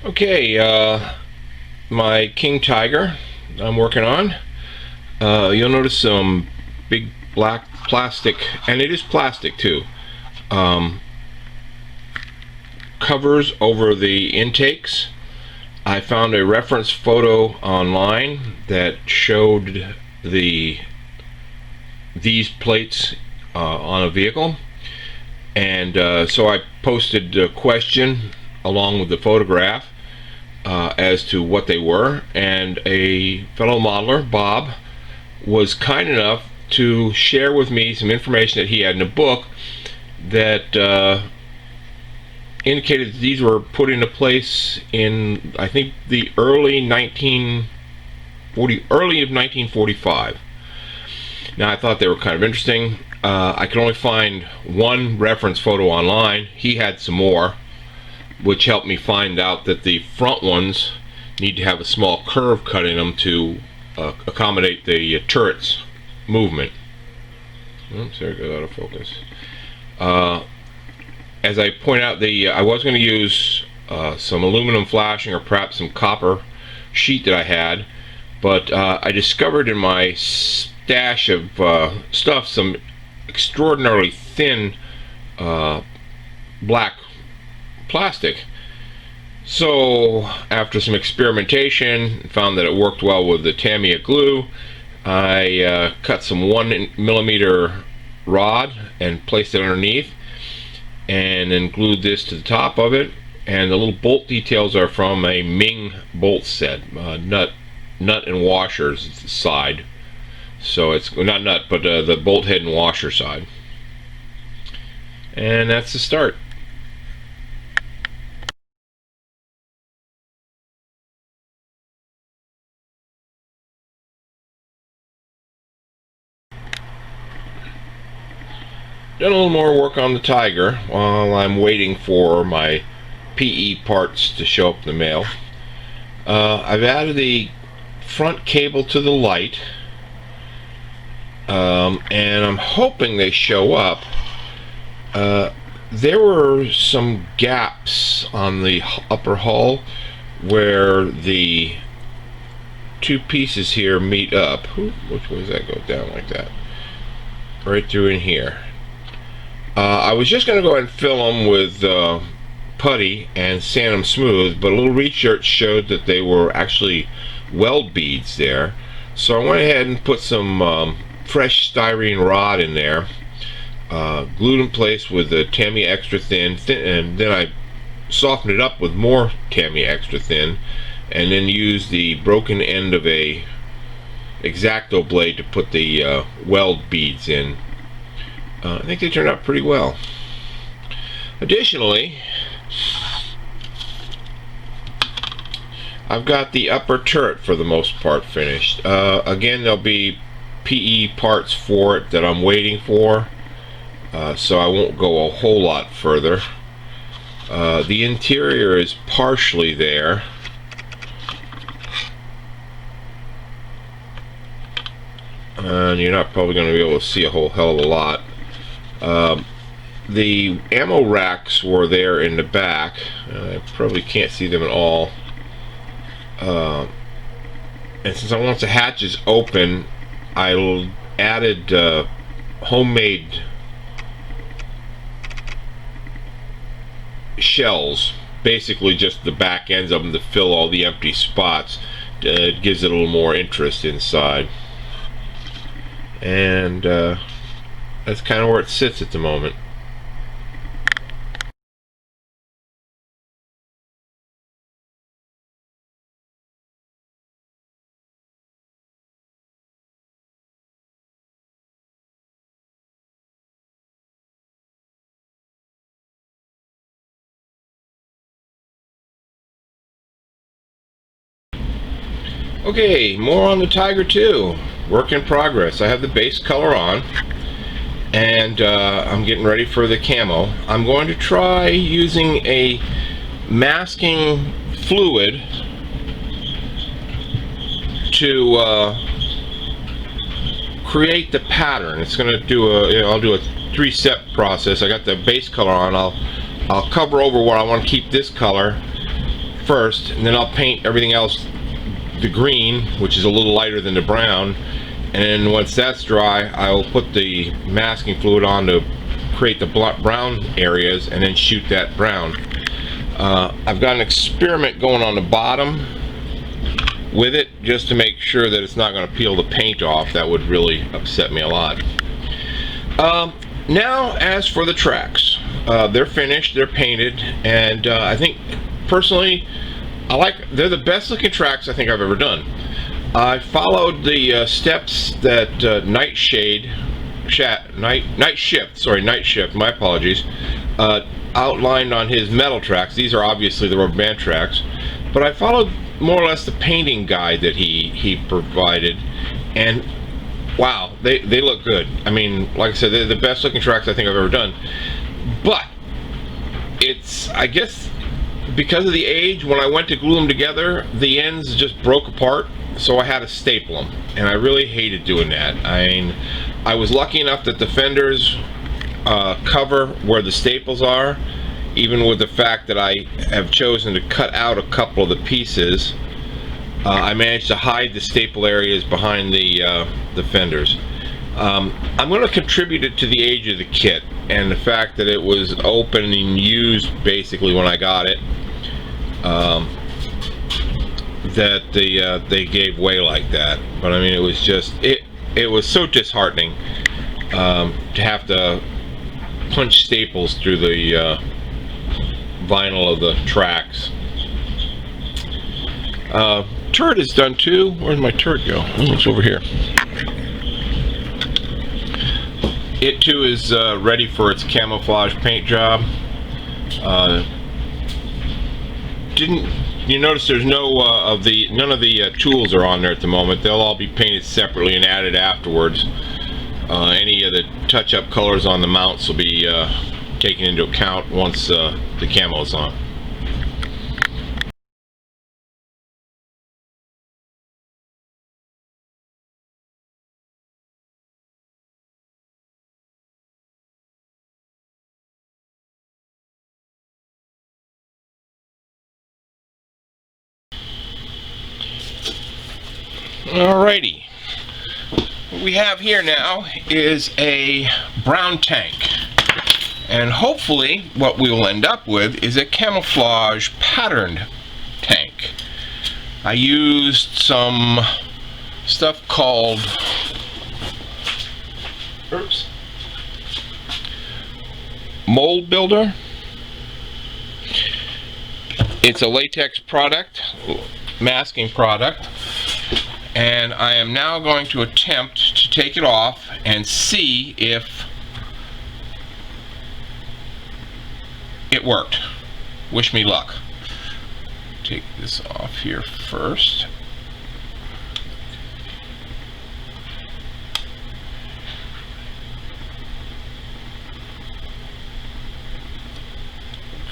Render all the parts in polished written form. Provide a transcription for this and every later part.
Okay, my King Tiger I'm working on. You'll notice some big black plastic, and it is plastic too, covers over the intakes. I found a reference photo online that showed these plates on a vehicle, and so I posted a question along with the photograph as to what they were, and a fellow modeler, Bob, was kind enough to share with me some information that he had in a book that indicated that these were put into place in, I think, the early of 1945. Now, I thought they were kind of interesting. I could only find one reference photo online. He had some more, which helped me find out that the front ones need to have a small curve cut in them to accommodate the turret's movement. Oops, there it goes out of focus. As I point out, I was going to use some aluminum flashing or perhaps some copper sheet that I had, but I discovered in my stash of stuff some extraordinarily thin black plastic. So after some experimentation, found that it worked well with the Tamiya glue. I cut some 1mm rod and placed it underneath, and then glued this to the top of it. And the little bolt details are from a Ming bolt set, nut and washers side. So it's not nut, but the bolt head and washer side. And that's the start. Done a little more work on the Tiger while I'm waiting for my PE parts to show up in the mail. I've added the front cable to the light, and I'm hoping they show up. There were some gaps on the upper hull where the two pieces here meet up. Which way does that go down like that? Right through in here. I was just going to go ahead and fill them with putty and sand them smooth, but a little research showed that they were actually weld beads there. So I went ahead and put some fresh styrene rod in there, glued in place with the Tamiya Extra Thin, and then I softened it up with more Tamiya Extra Thin, and then used the broken end of a X-Acto blade to put the weld beads in. I think they turned out pretty well. Additionally, I've got the upper turret for the most part finished. Again, there'll be PE parts for it that I'm waiting for, so I won't go a whole lot further. The interior is partially there. And you're not probably going to be able to see a whole hell of a lot. The ammo racks were there in the back. I probably can't see them at all. And since I want the hatches open, I added homemade shells, basically just the back ends of them to fill all the empty spots. It gives it a little more interest inside. And that's kind of where it sits at the moment. Okay, more on the Tiger 2. Work in progress. I have the base color on, and I'm getting ready for the camo. I'm going to try using a masking fluid to create the pattern. It's going to do I'll do a 3-step process. I got the base color on. I'll cover over where I want to keep this color first, and then I'll paint everything else the green, which is a little lighter than the brown, and then once that's dry, I'll put the masking fluid on to create the brown areas and then shoot that brown. I've got an experiment going on the bottom with it just to make sure that it's not going to peel the paint off. That would really upset me a lot. Now as for the tracks, they're finished, they're painted, and I think personally they're the best looking tracks I think I've ever done. I followed the steps that Night Shift, my apologies, outlined on his metal tracks. These are obviously the rubber band tracks, but I followed more or less the painting guide that he provided, and wow, they look good. I mean, like I said, they're the best looking tracks I think I've ever done. But it's, I guess, because of the age, when I went to glue them together, the ends just broke apart, so I had to staple them, and I really hated doing that. I mean, I was lucky enough that the fenders cover where the staples are, even with the fact that I have chosen to cut out a couple of the pieces. I managed to hide the staple areas behind the fenders. I'm going to contribute it to the age of the kit and the fact that it was open and used basically when I got it, that they gave way like that. But I mean, it was just, it was so disheartening to have to punch staples through the vinyl of the tracks. Turret is done too. Where'd my turret go? Oh, it's over here. It too is ready for its camouflage paint job. Didn't you notice there's none of the tools are on there at the moment. They'll all be painted separately and added afterwards. Any of the touch-up colors on the mounts will be taken into account once the camo is on. Alrighty, what we have here now is a brown tank, and hopefully what we will end up with is a camouflage patterned tank. I used some stuff called Mold Builder. It's a latex product, masking product, and I am now going to attempt to take it off and see if it worked. Wish me luck. Take this off here first.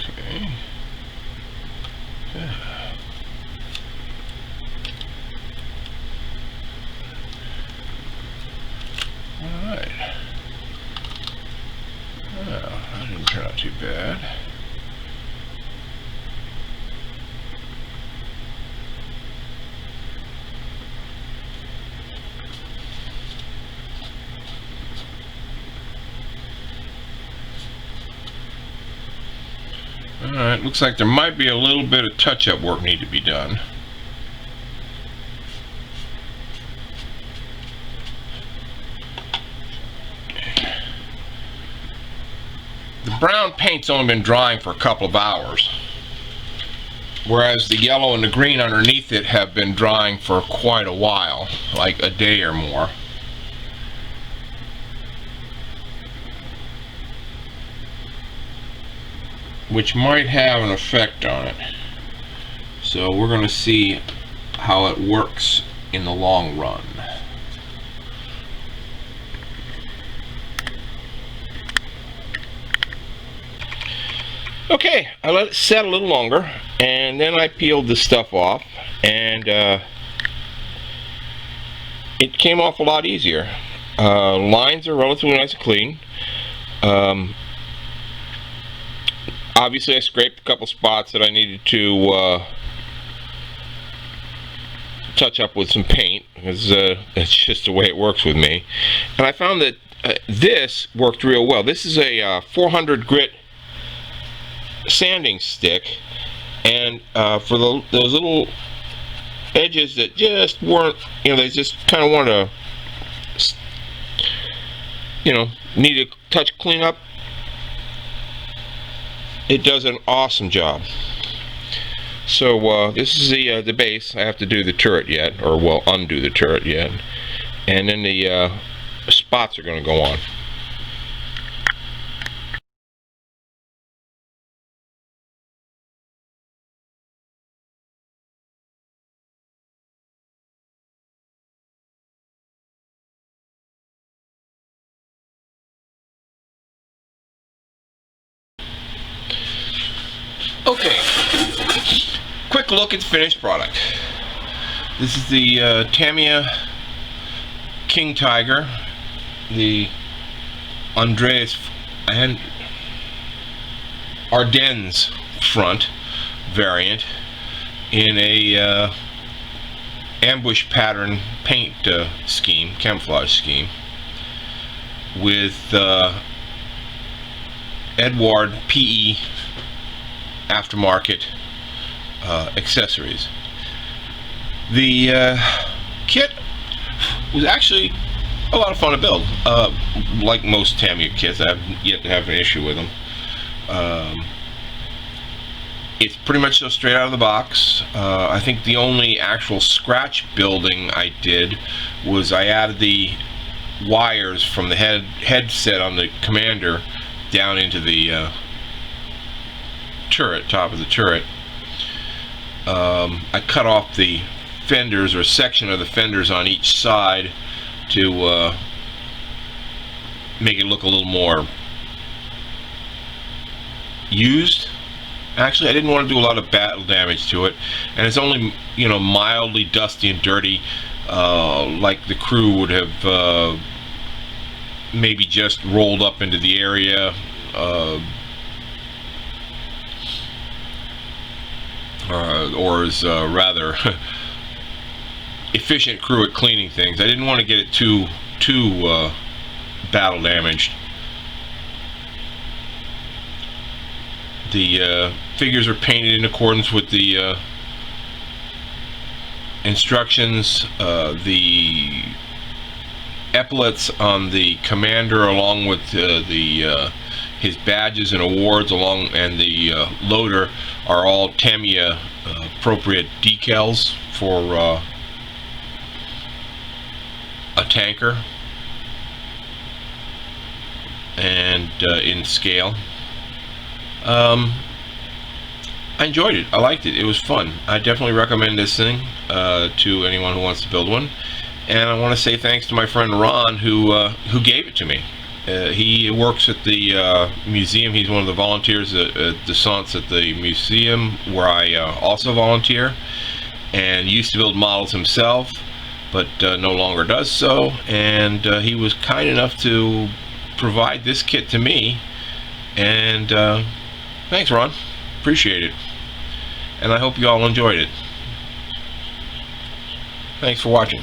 Okay. Alright. Well, that didn't turn out too bad. Alright, looks like there might be a little bit of touch-up work need to be done. The brown paint's only been drying for a couple of hours, whereas the yellow and the green underneath it have been drying for quite a while, like a day or more. Which might have an effect on it. So we're going to see how it works in the long run. Okay, I let it set a little longer, and then I peeled the stuff off, and it came off a lot easier. Lines are relatively nice and clean. Obviously I scraped a couple spots that I needed to touch up with some paint, because that's just the way it works with me. And I found that this worked real well. This is a 400 grit sanding stick, and for those little edges that just weren't, they just kind of want to, need a touch cleanup, it does an awesome job. So this is the base. I have to do the turret yet, or well, undo the turret yet, and then the spots are going to go on. Okay, quick look at the finished product. This is the Tamiya King Tiger, the Andreas and Ardennes front variant, in a ambush pattern paint scheme, camouflage scheme, with Edward PE aftermarket accessories. The kit was actually a lot of fun to build. Like most Tamiya kits, I have yet to have an issue with them. It's pretty much so straight out of the box. I think the only actual scratch building I did was I added the wires from the headset on the Commander down into the turret, top of the turret. I cut off the fenders, or a section of the fenders on each side, to make it look a little more used. Actually, I didn't want to do a lot of battle damage to it, and it's only mildly dusty and dirty, like the crew would have maybe just rolled up into the area, or is rather efficient crew at cleaning things. I didn't want to get it too battle damaged. The figures are painted in accordance with the instructions. The epaulets on the Commander, along with his badges and awards, and the loader, are all Tamiya appropriate decals for a tanker, and in scale. I enjoyed it. I liked it. It was fun. I definitely recommend this thing to anyone who wants to build one. And I want to say thanks to my friend Ron, who gave it to me. He works at the museum. He's one of the volunteers at Descents at the museum, where I also volunteer, and used to build models himself, but no longer does so. And he was kind enough to provide this kit to me, and thanks, Ron. Appreciate it. And I hope you all enjoyed it. Thanks for watching.